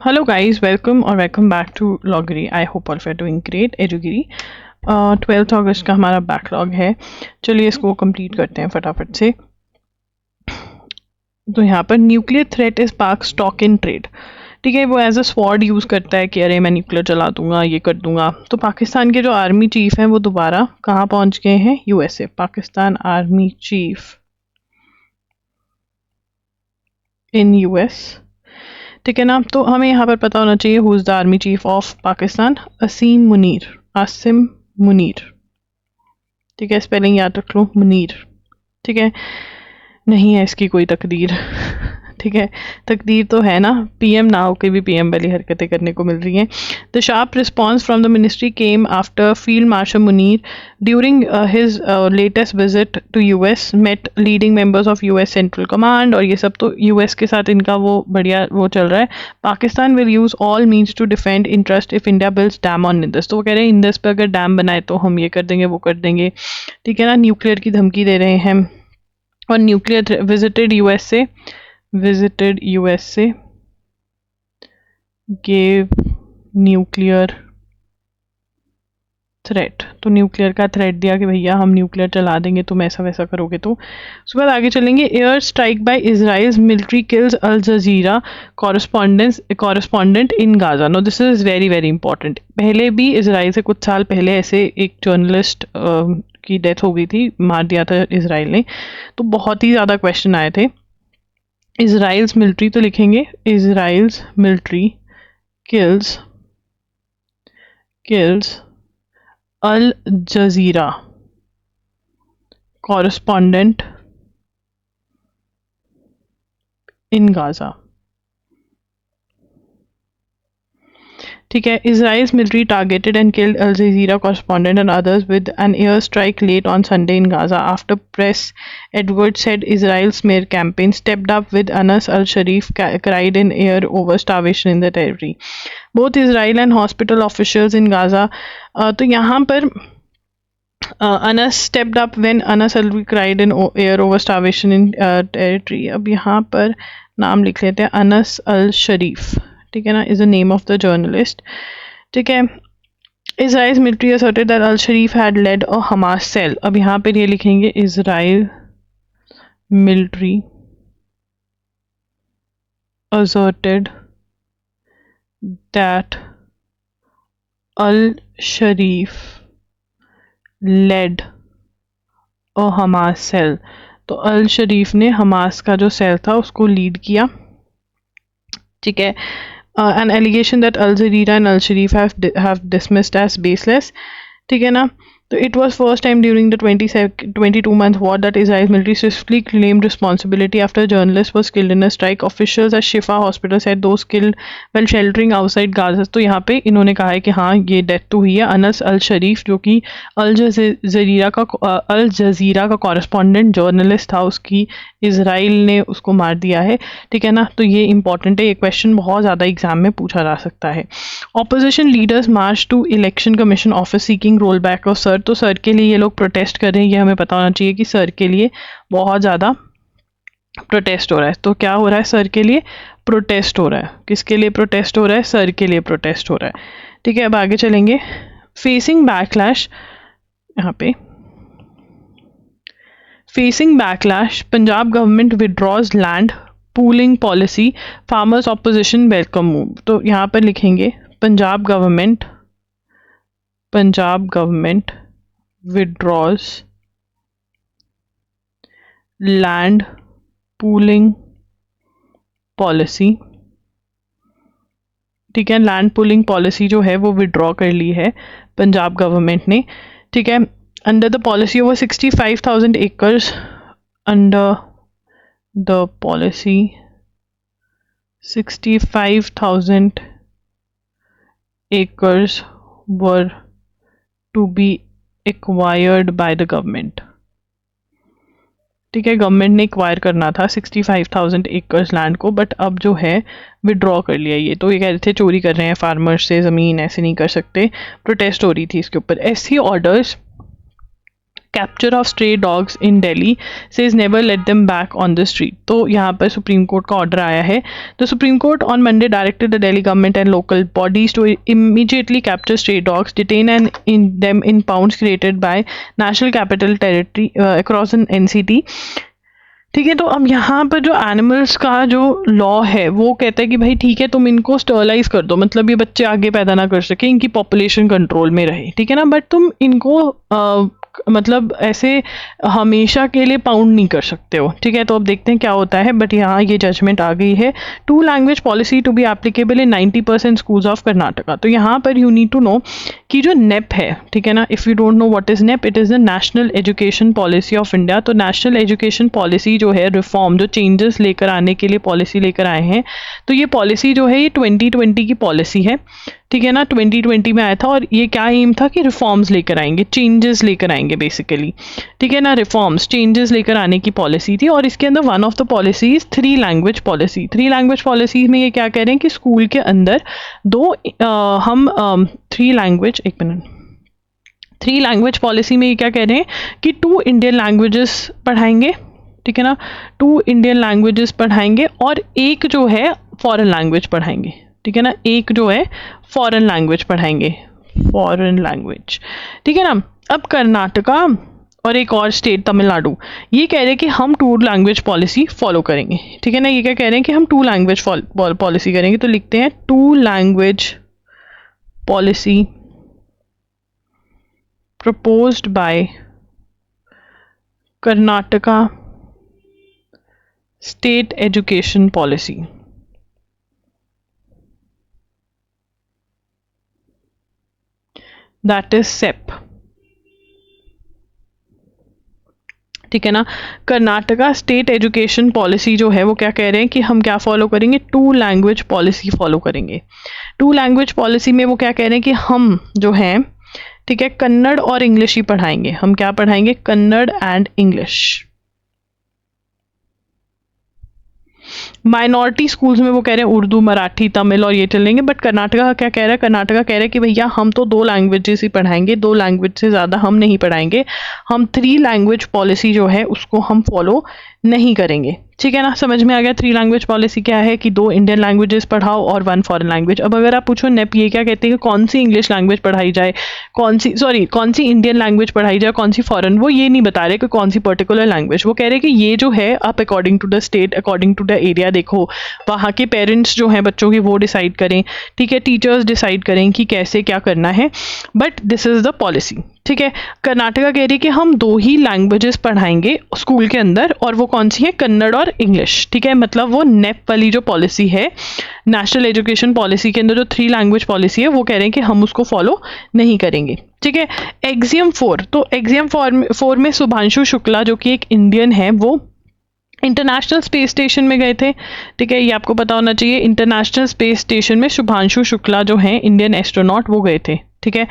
Hello guys, welcome or welcome back to Loggery. I hope all of you are doing great. Edugiri 12th अगस्त का हमारा backlog है। चलिए इसको complete करते हैं फटाफट से। तो यहाँ पर न्यूक्लियर थ्रेट इज पाक स्टॉक इन ट्रेड। ठीक है, वो एज अ स्वॉर्ड यूज़ करता है कि अरे मैं न्यूक्लियर चला दूंगा, ये कर दूंगा। तो पाकिस्तान के जो आर्मी चीफ हैं वो दोबारा कहाँ पहुँच गए हैं? USA. Pakistan army chief in US. ठीक है ना। तो हमें यहाँ पर पता होना चाहिए who is the army chief of Pakistan. Asim Munir. ठीक है, स्पेलिंग याद रख लो, मुनीर। ठीक है, नहीं है इसकी कोई तकदीर। ठीक है, तकदीर तो है ना, पीएम ना होकर भी पीएम वाली हरकतें करने को मिल रही हैं। The sharp response from the ministry came after field marshal Munir during his latest visit to US met leading members of US central command. और ये सब तो यूएस के साथ इनका वो बढ़िया वो चल रहा है। Pakistan will use all means to defend interest if India builds dam on Indus. तो वो कह रहे हैं इंदस पर अगर डैम बनाए तो हम ये कर देंगे, वो कर देंगे। ठीक है ना, न्यूक्लियर की धमकी दे रहे हैं। और nuclear visited USA, gave nuclear threat. तो न्यूक्लियर का थ्रेट दिया कि भैया हम न्यूक्लियर चला देंगे, तुम ऐसा वैसा करोगे तो। उसके बाद आगे चलेंगे। Air strike by Israel's military kills Al Jazeera correspondent in Gaza. No this is very very important. पहले भी इसराइल से कुछ साल पहले ऐसे एक जर्नलिस्ट की डेथ हो गई थी, मार दिया था इसराइल ने। तो बहुत ही ज़्यादा क्वेश्चन आए थे। इजराइल्स मिलिट्री तो लिखेंगे Israel's military kills Al Jazeera correspondent in Gaza. ठीक है, Israel's military targeted and killed Al Jazeera correspondent and others with an airstrike late on Sunday in Gaza after press Edwards said Israel's smear campaign stepped up with Anas al-Sharif cried in air over starvation in the territory. Both Israel and hospital officials in Gaza. तो यहाँ पर Anas stepped up when Anas al-Sharif cried in air over starvation in territory. अब यहाँ पर नाम लिख लेते हैं, अनस अल शरीफ। ठीक है ना, is the name of the journalist. ठीक है, Israel military asserted that al Sharif had led a Hamas cell. अब यहाँ पर ये लिखेंगे Israel military asserted that al-Sharif led a Hamas cell. तो अल शरीफ ने हमास का जो सेल था उसको लीड किया। ठीक है, an allegation that Al Jazeera and Al Sharif have dismissed as baseless. ठीक है ना। तो it was first time during the 22-month war that Israel's military swiftly claimed responsibility after a journalist was killed in a strike. Officials at Shifa hospital said those killed while sheltering outside Gaza. तो यहाँ पे इन्होंने कहा है कि हाँ ये death तो हुई है। अनस अल शरीफ जो कि अल जजीरा का कॉरेस्पॉन्डेंट जर्नलिस्ट था, उसकी इसराइल ने उसको मार दिया है। ठीक है ना, तो ये इंपॉर्टेंट है, ये क्वेश्चन बहुत ज़्यादा एग्जाम में पूछा जा सकता है। Opposition leaders March two election commission office seeking roll back of sir. तो सर के लिए ये लोग प्रोटेस्ट कर रहे हैं, ये हमें पता होना चाहिए कि सर के लिए बहुत ज़्यादा प्रोटेस्ट हो रहा है। तो क्या हो रहा है? सर के लिए प्रोटेस्ट हो रहा है। किसके लिए प्रोटेस्ट हो रहा है? सर के लिए प्रोटेस्ट हो रहा है। ठीक है, अब आगे चलेंगे। फेसिंग बैकलैश, यहाँ पे facing backlash Punjab government withdraws land pooling policy, farmers opposition welcome move. तो यहाँ पर लिखेंगे Punjab government withdraws land pooling policy. ठीक है, लैंड पूलिंग पॉलिसी जो है वो विड्रॉ कर ली है पंजाब गवर्नमेंट ने। ठीक है, under the policy over 65,000 acres, under the policy 65,000 acres were to be acquired by the government. ठीक है, गवर्नमेंट ने एक्वायर करना था 65,000 एकर्स लैंड को, बट अब जो है विड्रॉ कर लिया ये। तो ये कह रहे थे चोरी कर रहे हैं फार्मर्स से ज़मीन, ऐसे नहीं कर सकते। प्रोटेस्ट हो रही थी इसके ऊपर। SC orders capture of stray dogs in Delhi says never let them back on the street. तो यहाँ पर सुप्रीम कोर्ट का ऑर्डर आया है। The supreme court on Monday directed the Delhi government and local bodies to immediately capture stray dogs, detain and in them in pounds created by National Capital Territory across an NCT। ठीक है, तो अब यहाँ पर जो animals का जो law है वो कहता है कि भाई ठीक है, तुम इनको स्टरलाइज कर दो, मतलब ये बच्चे आगे पैदा ना कर सके, इनकी पॉपुलेशन कंट्रोल में रहे, ठीक है ना, बट तुम इनको मतलब ऐसे हमेशा के लिए पाउंड नहीं कर सकते हो, ठीक है। तो अब देखते हैं क्या होता है, बट यहाँ ये जजमेंट आ गई है। 2 language policy to be applicable in 90% schools of Karnataka. तो यहाँ पर यू नीड टू नो कि जो नेप है, ठीक है ना, if you don't know what is NEP, it is the national education policy of India. तो नेशनल एजुकेशन पॉलिसी जो है, रिफॉर्म जो चेंजेस लेकर आने के लिए पॉलिसी लेकर आए हैं, तो ये पॉलिसी जो है ये 2020 की पॉलिसी है, ठीक है ना, 2020 में आया था। और ये क्या एम था कि रिफॉर्म्स लेकर आएंगे, चेंजेस लेकर आएंगे बेसिकली, ठीक है ना, रिफॉर्म्स चेंजेस लेकर आने की पॉलिसी थी। और इसके अंदर one of the policies 3 language policy. 3 language policy में ये क्या कह रहे हैं कि स्कूल के अंदर हम 3 लैंग्वेज 3 लैंग्वेज पॉलिसी में ये क्या कह रहे हैं कि 2 इंडियन लैंग्वेजेस पढ़ाएंगे, ठीक है ना, 2 इंडियन लैंग्वेजेस पढ़ाएंगे और एक जो है फॉरेन लैंग्वेज पढ़ाएंगे, ठीक है ना, एक जो है फॉरेन लैंग्वेज पढ़ाएंगे, फॉरेन लैंग्वेज, ठीक है ना। अब कर्नाटका और एक और स्टेट तमिलनाडु ये कह रहे हैं कि हम 2 लैंग्वेज पॉलिसी फॉलो करेंगे, ठीक है ना, ये क्या कह रहे हैं कि हम 2 लैंग्वेज पॉलिसी करेंगे। तो लिखते हैं 2 language policy proposed by Karnataka State Education Policy। That is SEP, ठीक है ना। कर्नाटका स्टेट एजुकेशन पॉलिसी जो है वो क्या कह रहे हैं कि हम क्या फॉलो करेंगे, 2 लैंग्वेज पॉलिसी फॉलो करेंगे। 2 लैंग्वेज पॉलिसी में वो क्या कह रहे हैं कि हम जो है, ठीक है, कन्नड़ और इंग्लिश ही पढ़ाएंगे। हम क्या पढ़ाएंगे, Kannada and English. Minority schools में वो कह रहे हैं उर्दू, मराठी, तमिल और ये चलेंगे, बट कर्नाटका का क्या कह रहा है, कर्नाटका कह रहा है कि भैया हम तो 2 लैंग्वेजेस ही पढ़ाएंगे, 2 लैंग्वेज से ज़्यादा हम नहीं पढ़ाएंगे, हम 3 लैंग्वेज पॉलिसी जो है उसको हम फॉलो नहीं करेंगे, ठीक है ना। समझ में आ गया 3 लैंग्वेज पॉलिसी क्या है कि 2 इंडियन लैंग्वेजेस पढ़ाओ और 1 फॉरेन लैंग्वेज। अब अगर आप पूछो नेप ये क्या कहते हैं कि कौन सी इंग्लिश लैंग्वेज पढ़ाई जाए, कौन सी इंडियन लैंग्वेज पढ़ाई जाए, कौन सी फॉरेन, वो ये नहीं बता रहे कि कौन सी पर्टिकुलर लैंग्वेज, वो कह रहे हैं कि ये जो है आप according to the state, according to the area देखो, वहाँ के पेरेंट्स जो हैं बच्चों की वो डिसाइड करें, ठीक है, टीचर्स डिसाइड करें कि कैसे क्या करना है, but this is the policy, ठीक है। कर्नाटका कह रही है कि हम 2 ही लैंग्वेजेस पढ़ाएंगे स्कूल के अंदर, और वो कौन सी है, कन्नड़ और इंग्लिश, ठीक है। मतलब वो नेप वाली जो पॉलिसी है, नेशनल एजुकेशन पॉलिसी के अंदर जो 3 लैंग्वेज पॉलिसी है, वो कह रहे हैं कि हम उसको फॉलो नहीं करेंगे, ठीक है। एग्जियम 4, तो एग्जियम 4 में शुभांशु शुक्ला जो कि एक इंडियन है, वो इंटरनेशनल स्पेस स्टेशन में गए थे, ठीक है, ये आपको पता होना चाहिए। इंटरनेशनल स्पेस स्टेशन में शुभांशु शुक्ला जो हैं इंडियन एस्ट्रोनॉट, वो गए थे, ठीक है।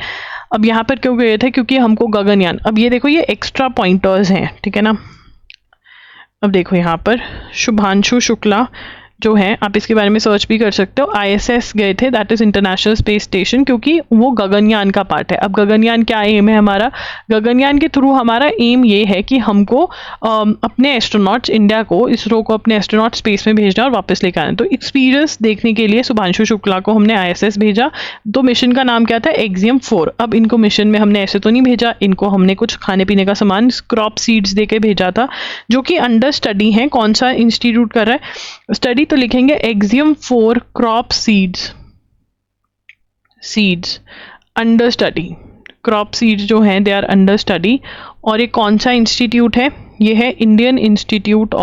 अब यहाँ पर क्यों गए थे, क्योंकि हमको गगनयान, अब ये देखो ये एक्स्ट्रा पॉइंटर्स हैं, ठीक है ना। अब देखो यहाँ पर शुभांशु शुक्ला जो है, आप इसके बारे में सर्च भी कर सकते हो, ISS गए थे, that is international space station, क्योंकि वो गगनयान का पार्ट है। अब गगनयान क्या एम है हमारा, गगनयान के थ्रू हमारा एम ये है कि हमको अपने एस्ट्रोनॉट्स, इंडिया को, इसरो को अपने एस्ट्रोनॉट स्पेस में भेजना और वापस लेकर आना। तो एक्सपीरियंस देखने के लिए शुभांशु शुक्ला को हमने ISS भेजा। तो मिशन का नाम क्या था, एग्जियम 4। अब इनको मिशन में हमने ऐसे तो नहीं भेजा, इनको हमने कुछ खाने पीने का सामान, क्रॉप सीड्स दे के भेजा था, जो कि अंडर स्टडी है। कौन सा इंस्टीट्यूट कर रहा है स्टडी, तो लिखेंगे axiom 4 crop seeds under study. Crop seeds जो हैं दे आर अंडर स्टडी। और ये कौन सा इंस्टीट्यूट है, ये है Indian institute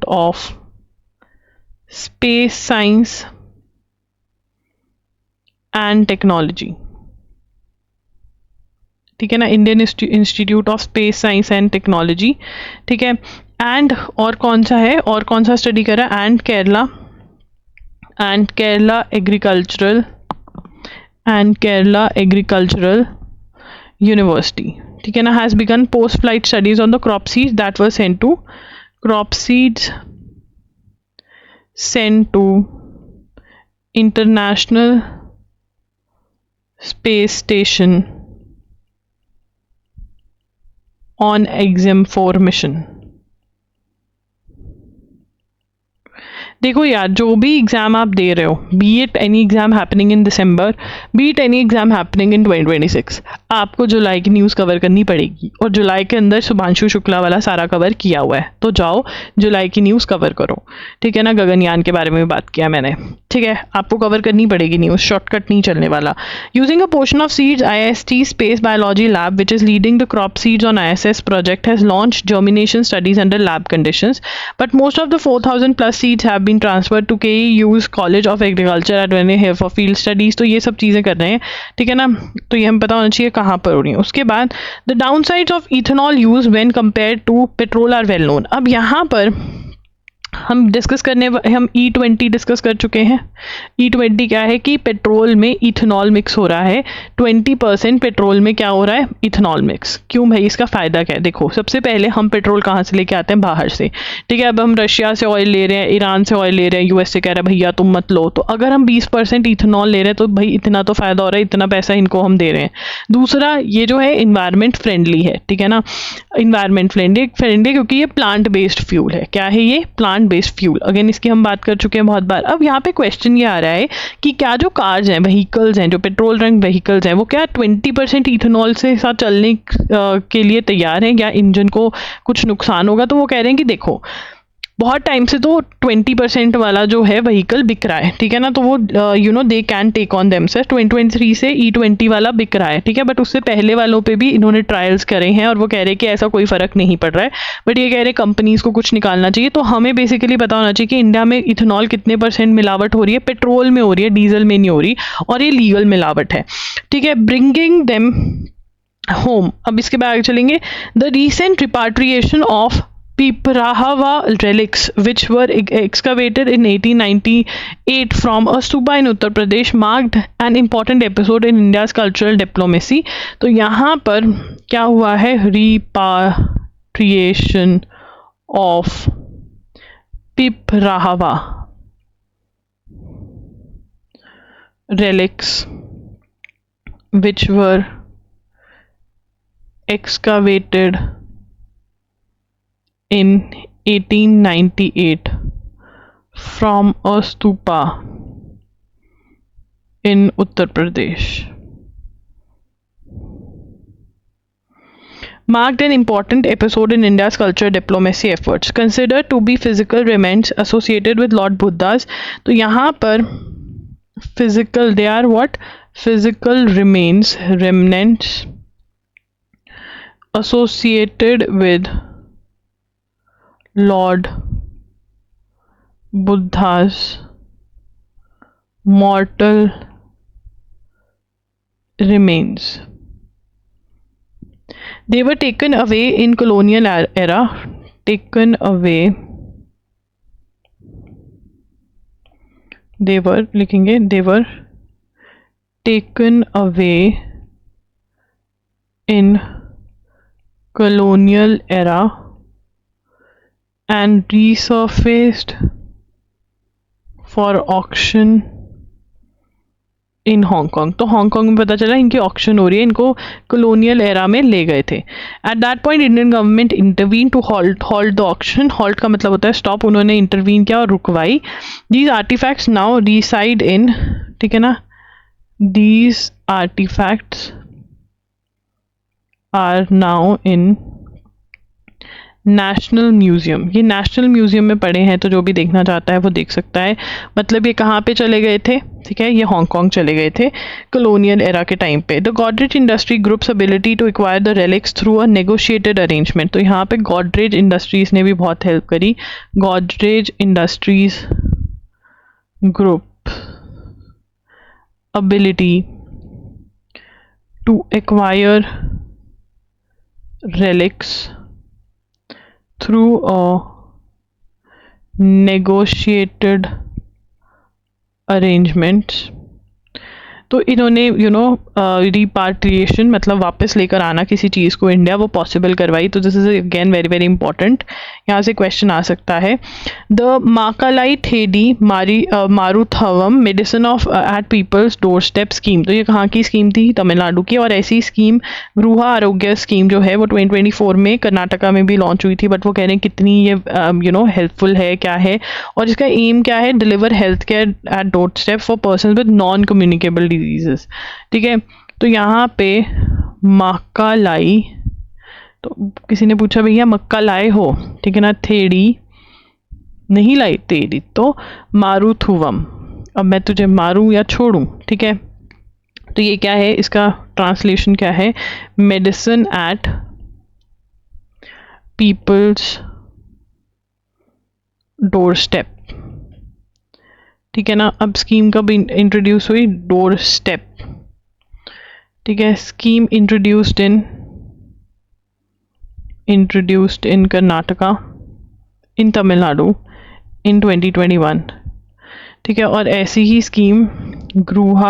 of space science and technology, ठीक है ना, Indian institute of space science and technology, ठीक है। एंड और कौन सा है, और कौन सा स्टडी कर रहा है, एंड केरला एग्रीकल्चरल यूनिवर्सिटी, ठीक है ना, has begun post flight studies on the crop seeds that were sent to international space station on EXAM-4 mission? देखो यार, जो भी एग्ज़ाम आप दे रहे हो, B it any exam happening in December, B it any exam happening in 2026, आपको जुलाई की news cover करनी पड़ेगी। और जुलाई के अंदर शुभांशु शुक्ला वाला सारा कवर किया हुआ है, तो जाओ जुलाई की न्यूज़ कवर करो, ठीक है ना। गगनयान के बारे में भी बात किया मैंने, ठीक है, आपको कवर करनी पड़ेगी न्यूज़, शॉर्टकट नहीं चलने वाला। Using a portion of seeds, IIST space biology lab which is leading the crop seeds on ISS project has launched germination studies under lab conditions, but most of the 4,000 plus seeds have been transferred to KU's college of agriculture at वेने here for field studies. तो ये सब चीज़ें कर रहे हैं, ठीक है ना। तो ये हमें पता होना चाहिए कहाँ पर हो रही है। उसके बाद the downsides of ethanol use when compare to petrol are well known. अब यहाँ पर हम E20 डिस्कस कर चुके हैं। E20 क्या है कि पेट्रोल में इथेनॉल मिक्स हो रहा है, 20% पेट्रोल में क्या हो रहा है, इथेनॉल मिक्स। क्यों भाई, इसका फ़ायदा क्या है? देखो, सबसे पहले हम पेट्रोल कहाँ से लेके आते हैं, बाहर से, ठीक है। अब हम रशिया से ऑयल ले रहे हैं, ईरान से ऑयल ले रहे हैं, US से कह रहा है भैया तुम मत लो, तो अगर हम 20% इथेनॉल ले रहे हैं तो भाई इतना तो फ़ायदा हो रहा है, इतना पैसा इनको हम दे रहे हैं। दूसरा, ये जो है इन्वायरमेंट फ्रेंडली है, ठीक है ना। इन्वायरमेंट फ्रेंडली क्योंकि ये प्लांट बेस्ड फ्यूल है। क्या है ये? Plant based fuel. अगेन इसकी हम बात कर चुके हैं बहुत बार। अब यहाँ पे क्वेश्चन ये आ रहा है कि क्या जो कार्स हैं, व्हीकल्स हैं, जो पेट्रोल रंग व्हीकल्स हैं, वो क्या 20% इथेनॉल से साथ चलने के लिए तैयार हैं, या इंजन को कुछ नुकसान होगा? तो वो कह रहे हैं कि देखो, बहुत टाइम से तो 20% वाला जो है व्हीकल बिक रहा है, ठीक है ना। तो वो they can take on themself. 2023 से E20 वाला बिक रहा है, ठीक है। बट उससे पहले वालों पे भी इन्होंने ट्रायल्स करे हैं और वो कह रहे हैं कि ऐसा कोई फ़र्क नहीं पड़ रहा है। बट ये कह रहे हैं कंपनीज़ को कुछ निकालना चाहिए। तो हमें बेसिकली पता होना चाहिए कि इंडिया में इथेनॉल कितने % मिलावट हो रही है, पेट्रोल में हो रही है, डीजल में नहीं हो रही, और ये लीगल मिलावट है, ठीक है। Bringing them home. अब इसके बाद आगे चलेंगे। The recent repatriation of Piprahava relics, which were excavated in 1898 from a stupa in Uttar Pradesh, marked an important episode in India's cultural diplomacy. तो यहाँ पर क्या हुआ है? Repatriation of Piprahava relics, which were excavated in 1898 from a stupa in Uttar Pradesh, marked an important episode in India's cultural diplomacy efforts, considered to be physical remains associated with Lord Buddha's. तो यहाँ पर physical, they are what? Physical remnants associated with Lord Buddha's mortal remains. They were taken away in colonial era. Taken away. They were, लिखेंगे, they were taken away in colonial era and resurfaced for auction in Hong Kong. तो Hong Kong में पता चला इनकी auction हो रही है, इनको कॉलोनियल एरा में ले गए थे। At that point Indian government intervene to halt the auction. Halt का मतलब होता है स्टॉप। उन्होंने इंटरवीन किया और रुकवाई। These artifacts now reside in, ठीक है ना, these artifacts are now in national museum. ये नेशनल म्यूजियम में पड़े हैं, तो जो भी देखना चाहता है वो देख सकता है। मतलब ये कहाँ पे चले गए थे, ठीक है, ये हांगकांग चले गए थे कॉलोनियल एरा के टाइम पे। The Godrej industry groups ability to acquire the relics through a negotiated arrangement. तो यहाँ पे गॉडरेज इंडस्ट्रीज ने भी बहुत हेल्प करी। Godrej industries group ability to acquire relics through a negotiated arrangement. तो इन्होंने रिपाट्रिएशन मतलब वापस लेकर आना किसी चीज़ को इंडिया, वो पॉसिबल करवाई। तो this is again very very important, यहाँ से क्वेश्चन आ सकता है। The Makkalai Thedi Maruthuvam medicine of at peoples doorstep scheme, तो ये कहाँ की स्कीम थी? तमिलनाडु की। और ऐसी स्कीम गृह आरोग्य स्कीम जो है वो 2024 में कर्नाटका में भी लॉन्च हुई थी, बट वो कह रहे हैं कितनी ये हेल्पफुल है, क्या है, और इसका एम क्या है? Deliver health care at door step for person with non communicable diseases. ठीक है, तो यहाँ पे मक्का लाई, तो किसी ने पूछा भैया मक्का लाए हो, ठीक है ना, थेड़ी नहीं लाई तेरी, तो मारुथुवम, अब मैं तुझे मारूं या छोड़ूं, ठीक है। तो ये क्या है, इसका ट्रांसलेशन क्या है? Medicine at peoples doorstep, ठीक है ना। अब स्कीम कब इंट्रोड्यूस हुई? डोर स्टेप, ठीक है। स्कीम इंट्रोड्यूस्ड इन कर्नाटका, इन तमिलनाडु इन 2021, ठीक है। और ऐसी ही स्कीम गृह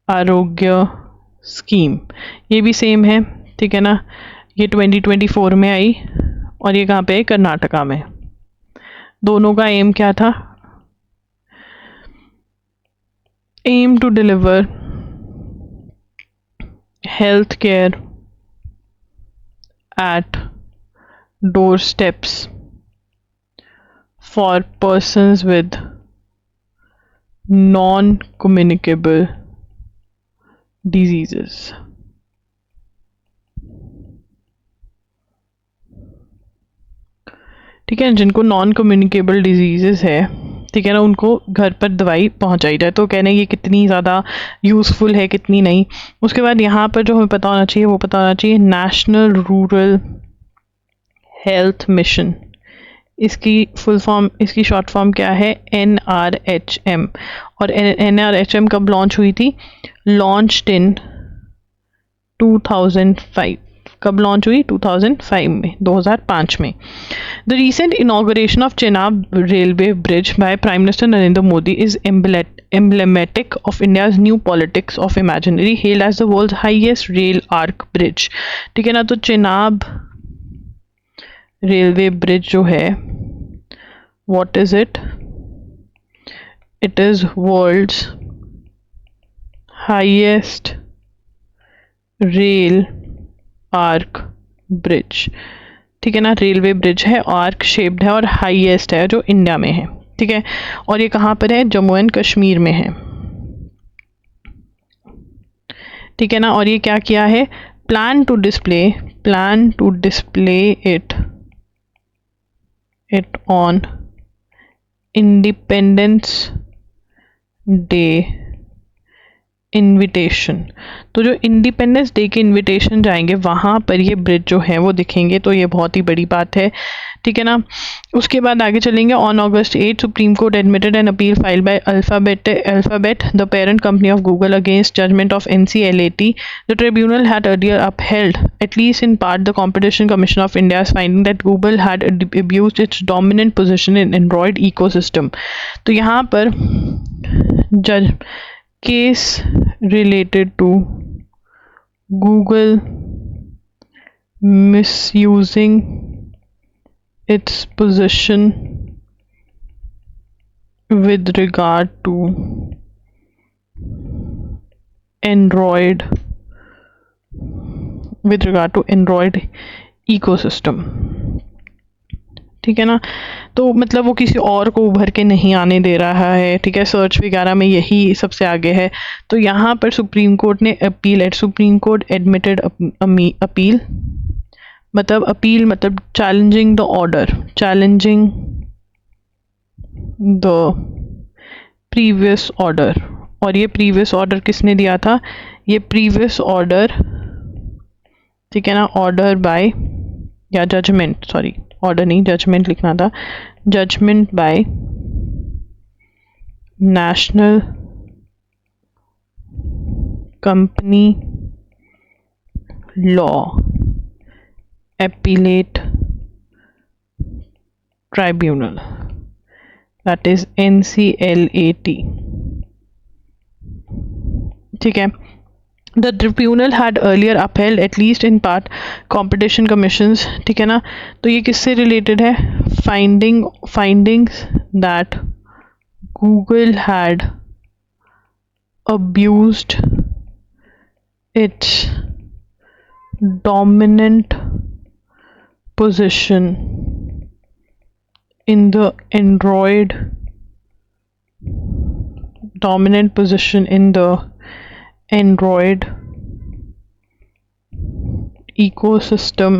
आरोग्य स्कीम, ये भी सेम है, ठीक है ना। ये 2024 में आई और ये कहाँ पे है? कर्नाटका में। दोनों का एम क्या था? Aim to deliver health care at doorsteps for persons with non-communicable diseases. ठीक है, जिनको नॉन कम्युनिकेबल डिजीजेस है, ठीक है ना, उनको घर पर दवाई पहुंचाई जाए। तो कहने ये कितनी ज़्यादा यूज़फुल है, कितनी नहीं। उसके बाद यहाँ पर जो हमें पता होना चाहिए वो पता होना चाहिए नेशनल रूरल हेल्थ मिशन। इसकी फुल फॉर्म, इसकी शॉर्ट फॉर्म क्या है? NRHM। और NRHM कब लॉन्च हुई थी? Launched in 2005। कब लॉन्च हुई? 2005 में, 2005 में। The recent inauguration of Chenab railway bridge by prime minister Narendra Modi is emblematic of India's new politics of imaginary, hailed as the world's highest rail arc bridge। ठीक है ना, तो चेनाब रेलवे ब्रिज जो है, what is it? It is world's highest rail arc bridge, ठीक है ना। Railway bridge है, आर्क शेप्ड है और हाईएस्ट है जो इंडिया में है, ठीक है। और ये कहाँ पर है? जम्मू एंड कश्मीर में है, ठीक है ना। और ये क्या किया है? Plan to display it on Independence Day invitation. तो जो इंडिपेंडेंस डे के इनविटेशन जाएंगे वहाँ पर ये ब्रिज जो है वो दिखेंगे, तो ये बहुत ही बड़ी बात है, ठीक है ना। उसके बाद आगे चलेंगे। On August 8 supreme court admitted an appeal filed by Alphabet the parent company of Google against judgment of NCLAT। The tribunal had earlier upheld at least in part the Competition Commission of India's finding that Google had abused its dominant position in Android ecosystem। तो यहाँ पर जज case related to Google misusing its position with regard to Android ecosystem, ठीक है ना। तो मतलब वो किसी और को उभर के नहीं आने दे रहा है, ठीक है। सर्च वगैरह में यही सबसे आगे है। तो यहाँ पर सुप्रीम कोर्ट ने सुप्रीम कोर्ट एडमिटेड अपील, मतलब चैलेंजिंग द प्रीवियस ऑर्डर। और ये प्रीवियस ऑर्डर किसने दिया था? ये प्रीवियस ऑर्डर, ठीक है ना, ऑर्डर बाय या जजमेंट, सॉरी ऑर्डर नहीं, जजमेंट लिखना था, judgment by national company law appellate tribunal, that is NCLAT, ठीक है। The tribunal had earlier upheld at least in part competition commissions, ठीक है ना। तो ये किससे रिलेटेड है? Findings that Google had abused its dominant position in the Android ecosystem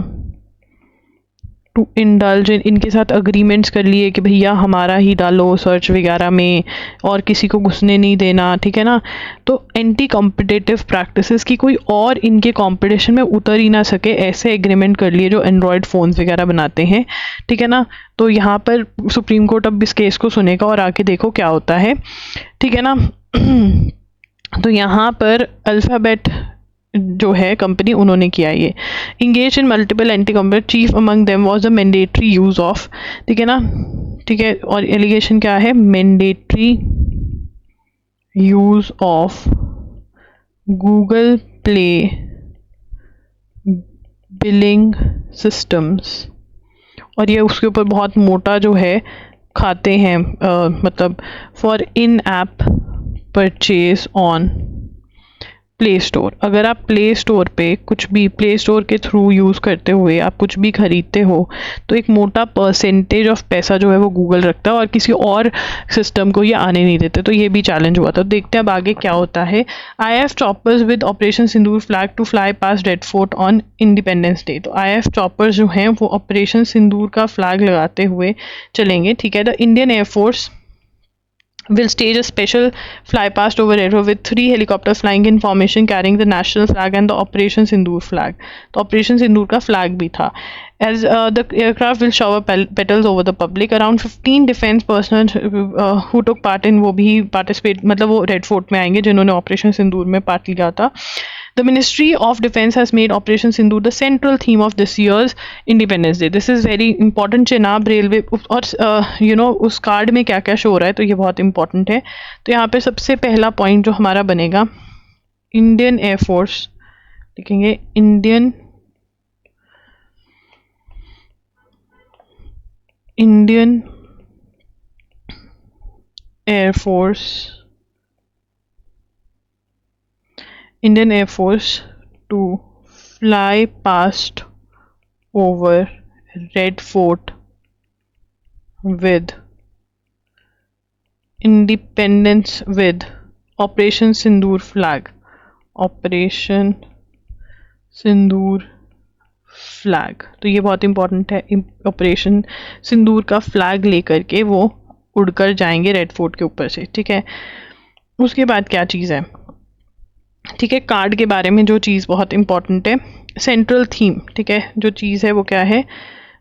to indulge in, इनके साथ अग्रीमेंट्स कर लिए कि भैया हमारा ही डालो सर्च वगैरह में और किसी को घुसने नहीं देना, ठीक है ना। तो एंटी कॉम्पिटिटिव प्रैक्टिसेस की कोई और इनके कंपटीशन में उतर ही ना सके, ऐसे एग्रीमेंट कर लिए जो एंड्रॉयड फ़ोन्स वगैरह बनाते हैं, ठीक है ना। तो यहाँ पर सुप्रीम कोर्ट अब इस केस को सुनेगा और आके देखो क्या होता है, ठीक है ना। तो यहाँ पर अल्फ़ाबेट जो है कंपनी, उन्होंने किया ये engage in multiple anti competitive, chief among them was the mandatory use of, ठीक है ना, ठीक है। और एलिगेशन क्या है? Mandatory use of Google play billing systems, और ये उसके ऊपर बहुत मोटा जो है खाते हैं, मतलब for in app purchase on play store. अगर आप प्ले स्टोर पे कुछ भी, प्ले स्टोर के थ्रू यूज़ करते हुए आप कुछ भी खरीदते हो, तो एक मोटा परसेंटेज ऑफ पैसा जो है वो गूगल रखता है और किसी और सिस्टम को ये आने नहीं देते। तो ये भी चैलेंज हुआ था। तो देखते हैं अब आगे क्या होता है। IF choppers with operation Sindoor flag to fly past Red Fort on Independence Day. तो IF चॉपर्स जो हैं वो ऑपरेशन सिंदूर का फ्लैग लगाते हुए चलेंगे, ठीक है। The Indian air force will stage a special fly past over Red with 3 helicopters flying in formation carrying the national flag and the Operation Sindoor flag. तो Operation Sindoor का flag भी था. As the aircraft will shower petals over the public. Around 15 defense personnel who took part in वो भी participate, मतलब वो red fort में आएंगे जिन्होंने ऑपरेशन सिंदूर में पार्ट लिया था। The Ministry of Defense has made Operation Sindoor the central theme of this year's Independence Day. This is very important. Chenab railway और उस कार्ड में क्या क्या शो हो रहा है, तो ये बहुत इंपॉर्टेंट है। तो यहाँ पे सबसे पहला पॉइंट जो हमारा बनेगा, इंडियन एयरफोर्स, लिखेंगे Indian Air Force to fly past over Red Fort with Independence with Operation Sindoor flag. Operation Sindoor flag, तो ये बहुत इंपॉर्टेंट है। ऑपरेशन सिंदूर का फ्लैग लेकर के वो उड़कर जाएंगे रेड फोर्ट के ऊपर से, ठीक है। उसके बाद क्या चीज़ है, ठीक है, कार्ड के बारे में जो चीज़ बहुत इंपॉर्टेंट है, सेंट्रल थीम, ठीक है, जो चीज़ है वो क्या है,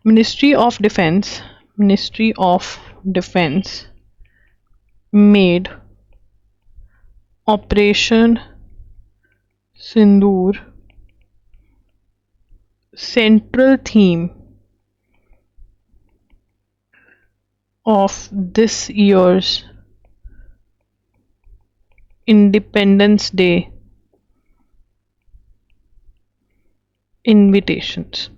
ministry of defence made operation Sindoor central theme of this year's Independence Day invitations,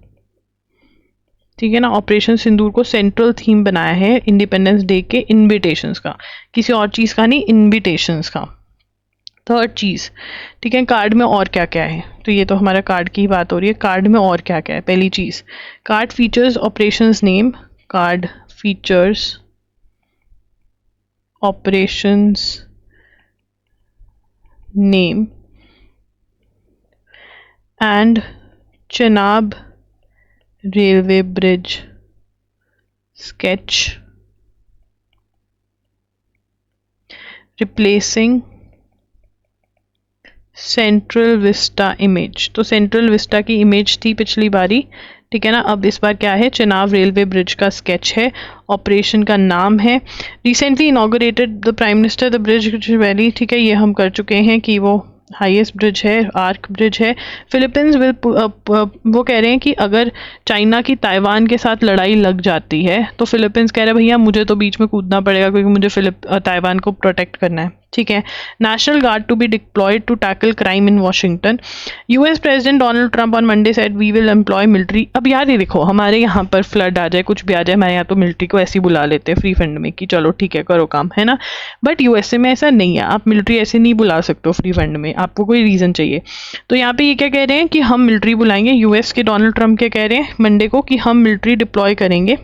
ठीक है ना। ऑपरेशन सिंदूर को सेंट्रल थीम बनाया है इंडिपेंडेंस डे के इनविटेशंस का, किसी और चीज़ का नहीं, इनविटेशंस का। थर्ड चीज़, ठीक है, कार्ड में और क्या क्या है, तो ये तो हमारा कार्ड की बात हो रही है। कार्ड में और क्या क्या है, पहली चीज़, card features operations name, card features operations name and Chenab railway bridge sketch replacing Central Vista image. तो सेंट्रल विस्टा की इमेज थी पिछली बारी, ठीक है ना। अब इस बार क्या है, चेनाब रेलवे ब्रिज का स्केच है, ऑपरेशन का नाम है। Recently inaugurated the prime minister the bridge valley, ठीक है, ये हम कर चुके हैं कि वो हाईएस्ट ब्रिज है, आर्क ब्रिज है। फिलीपींस विल वो कह रहे हैं कि अगर चाइना की ताइवान के साथ लड़ाई लग जाती है तो फिलीपींस कह रहे हैं भैया मुझे तो बीच में कूदना पड़ेगा क्योंकि मुझे ताइवान को प्रोटेक्ट करना है, ठीक है। National Guard to be deployed to tackle crime in Washington. US president Donald Trump on Monday said we will employ military. अब यार ये देखो, हमारे यहाँ पर फ्लड आ जाए, कुछ भी आ जाए, हमारे यहाँ तो मिलिट्री को ऐसे ही बुला लेते हैं फ्री फंड में कि चलो ठीक है करो काम, है ना। बट यूएसए में ऐसा नहीं है, आप मिलिट्री ऐसे नहीं बुला सकते हो फ्री फंड में, आपको कोई रीज़न चाहिए। तो यहाँ पे ये क्या कह रहे हैं कि हम मिलिट्री बुलाएंगे। यूएस के डोनाल्ड ट्रंप क्या कह रहे हैं मंडे को कि हम मिलिट्री डिप्लॉय करेंगे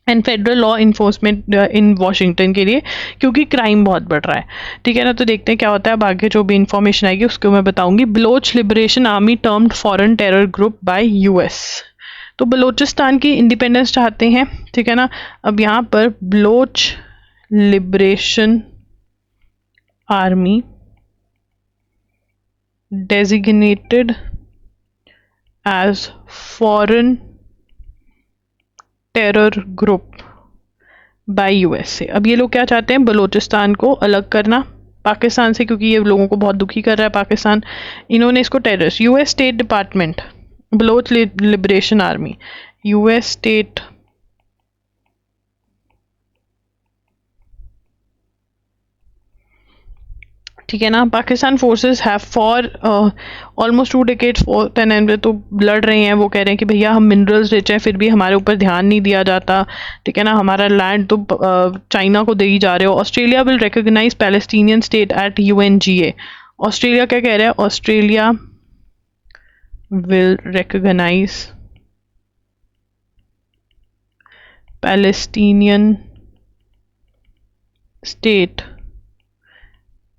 and federal law enforcement in Washington के लिए, क्योंकि क्राइम बहुत बढ़ रहा है। ठीक है ना, तो देखते हैं क्या होता है। अब आगे जो भी इन्फॉर्मेशन आएगी उसको मैं बताऊंगी। Baloch Liberation Army termed foreign terror group by US. तो बलोचिस्तान की इंडिपेंडेंस चाहते हैं, ठीक है ना। अब यहाँ पर Baloch Liberation Army designated as foreign terror group by USA. अब ये लोग क्या चाहते हैं, बलोचिस्तान को अलग करना पाकिस्तान से, क्योंकि ये लोगों को बहुत दुखी कर रहा है पाकिस्तान। इन्होंने इसको terrorist, US state department, Baloch Liberation Army, US state ठीक है ना। Pakistan forces have for almost 2 decades for an तो लड़ रहे हैं। वो कह रहे हैं कि भैया हम मिनरल्स रिच हैं, फिर भी हमारे ऊपर ध्यान नहीं दिया जाता, ठीक है ना। हमारा लैंड तो चाइना को दे ही जा रहे हो। Australia will recognise Palestinian state at UNGA. Australia क्या कह रहा है, Australia will recognise Palestinian state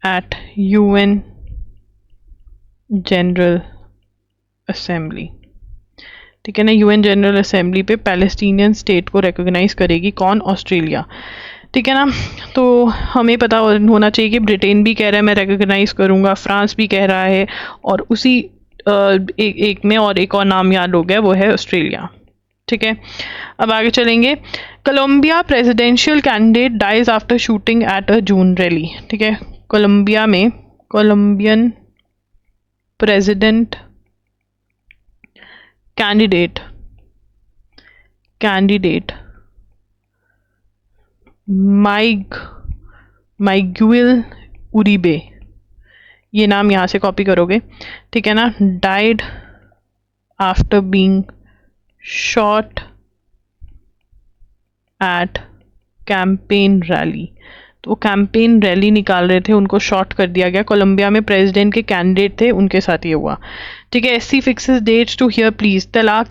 at UN general assembly. ठीक है ना, यूएन जनरल असेंबली पे पैलेस्टीनियन स्टेट को रिकॉग्नाइज करेगी कौन, ऑस्ट्रेलिया। ठीक है ना, तो हमें पता होना चाहिए कि ब्रिटेन भी कह रहा है मैं रिकॉग्नाइज करूँगा, फ्रांस भी कह रहा है, और उसी एक में और एक और नाम याद हो गया, वो है ऑस्ट्रेलिया। ठीक है, अब आगे चलेंगे। Colombia presidential candidate dies after shooting at a June rally. ठीक है, कोलंबिया में Colombian president candidate Miguel Uribe, ये नाम यहाँ से कॉपी करोगे, ठीक है ना, died after being shot at campaign rally. तो वो कैंपेन रैली निकाल रहे थे, उनको शॉट कर दिया गया। कोलंबिया में प्रेसिडेंट के कैंडिडेट थे, उनके साथ ये हुआ। ठीक है, SC fixes dates to hear pleas. तलाक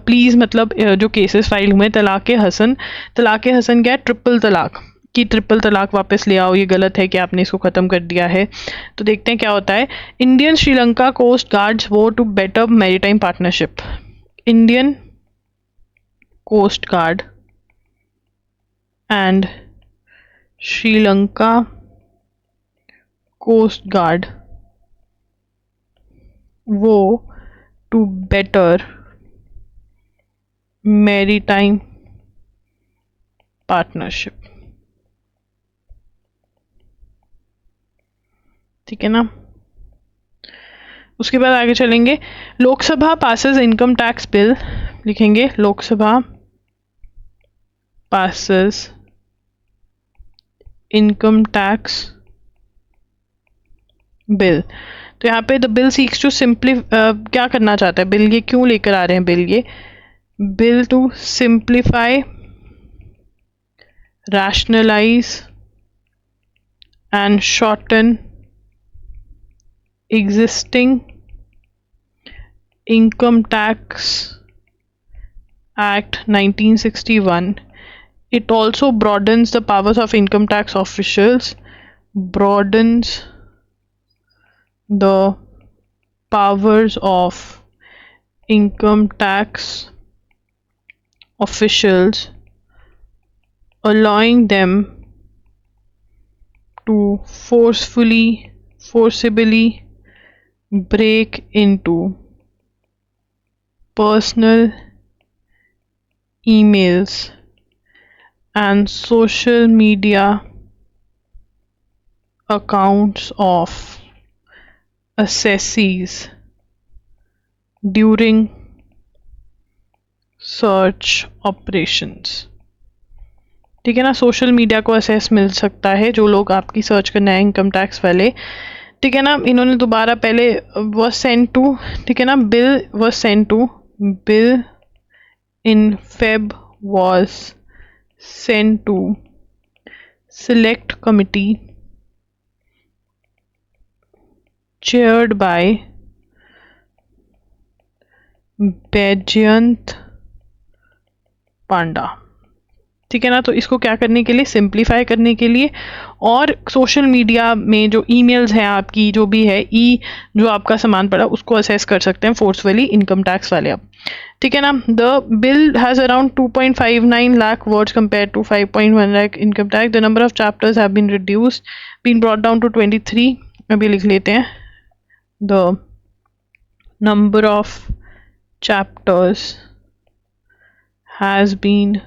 प्लीज मतलब जो केसेस फाइल हुए, तलाक हसन क्या, ट्रिपल तलाक कि ट्रिपल तलाक वापस ले आओ, ये गलत है कि आपने इसको ख़त्म कर दिया है। तो देखते हैं क्या होता है। Indian Sri Lanka coast guards vow to better maritime partnership. Indian coast guard and Sri Lanka coast guard vow to better maritime partnership. ठीक है ना, उसके बाद आगे चलेंगे। Lok Sabha passes income tax bill, लिखेंगे Lok Sabha passes income tax bill. तो यहाँ पे द बिल सीक्स टू क्या करना चाहता है बिल, ये क्यों लेकर आ रहे हैं बिल, ये bill to simplify, rationalize and shorten existing Income Tax Act 1961. It also broadens the powers of income tax officials, broadens the powers of income tax officials, allowing them to forcibly break into personal emails and social media accounts of assessees during search operations. ठीक है ना। Social media को assess मिल सकता है, जो लोग आपकी search करना है इनकम टैक्स वाले, ठीक है ना। इन्होंने दोबारा पहले वॉज सेंड टू, ठीक है ना, bill was send to, bill in Feb was send to select committee chaired by Baijayant Panda, ठीक है ना। तो इसको क्या करने के लिए, सिंप्लीफाई करने के लिए, और सोशल मीडिया में जो ईमेल्स हैं आपकी, जो भी है जो आपका सामान पड़ा उसको असेस कर सकते हैं फोर्सफुली इनकम टैक्स वाले अब, ठीक है ना। The bill has around 2.59 lakh words compare to 5.1 lakh income tax. The number of chapters have been reduced, been brought down to 23। अभी लिख लेते हैं, the number of chapters has been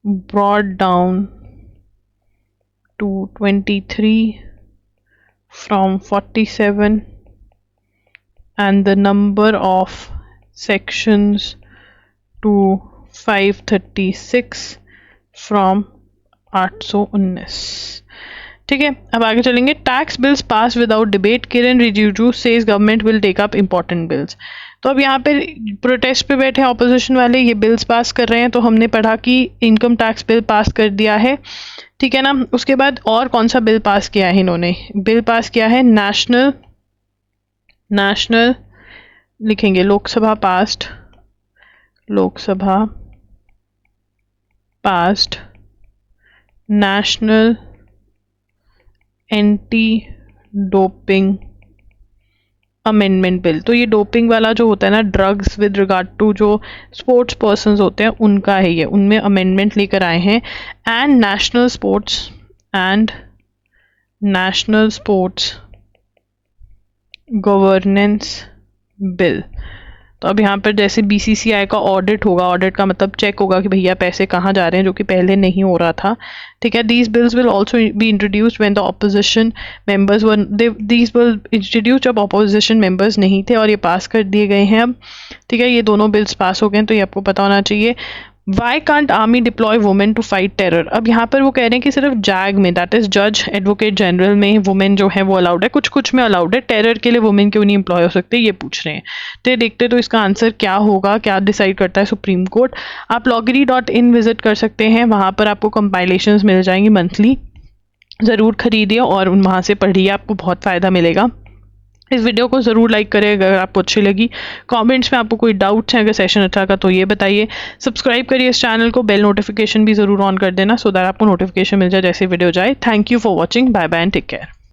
brought down to 23 from 47, and the number of sections to 536 from 819, ठीक है। अब आगे चलेंगे। Tax bills pass without debate, Kiran Rijiju says government will take up important bills. तो अब यहाँ पे प्रोटेस्ट पे बैठे ऑपोजिशन वाले ये बिल्स पास कर रहे हैं। तो हमने पढ़ा कि इनकम टैक्स बिल पास कर दिया है, ठीक है ना। उसके बाद और कौन सा बिल पास किया है इन्होंने, बिल पास किया है नेशनल लिखेंगे, Lok Sabha past national anti doping amendment bill. तो ये डोपिंग वाला जो होता है ना, ड्रग्स विद रिगार्ड टू जो स्पोर्ट्स पर्सन्स होते हैं उनका है ये, उनमें अमेंडमेंट लेकर आए हैं। And national sports governance bill. तो अब यहाँ पर जैसे बीसीसीआई का ऑडिट होगा, ऑडिट का मतलब चेक होगा कि भैया पैसे कहाँ जा रहे हैं, जो कि पहले नहीं हो रहा था, ठीक है। These bills will also be introduced when the opposition members were, these bill introduced जब ऑपोजिशन मेंबर्स नहीं थे, और ये पास कर दिए गए हैं अब, ठीक है। ये दोनों बिल्स पास हो गए हैं, तो ये आपको पता होना चाहिए। Why can't army deploy women to fight terror. अब यहाँ पर वो कह रहे हैं कि सिर्फ जैग में, दैट इज जज एडवोकेट जनरल में वुमेन जो है वो अलाउड है, कुछ में अलाउड है, टेरर के लिए वुमेन क्यों नहीं एम्प्लॉय हो सकते, ये पूछ रहे हैं। तो देखते तो इसका आंसर क्या होगा, क्या डिसाइड करता है सुप्रीम कोर्ट। आप loggery.in विजिट कर सकते हैं, वहाँ पर आपको कंपाइलेशंस मिल जाएंगी मंथली, ज़रूर खरीदिए और वहाँ से पढ़िए, आपको बहुत फ़ायदा मिलेगा। इस वीडियो को ज़रूर लाइक करें अगर आपको अच्छी लगी। कमेंट्स में आपको कोई डाउट्स हैं, अगर सेशन अच्छा लगा तो ये बताइए। सब्सक्राइब करिए इस चैनल को, बेल नोटिफिकेशन भी ज़रूर ऑन कर देना, सो दैट आपको नोटिफिकेशन मिल जाए जैसे वीडियो जाए। Thank you for watching, bye bye and take care.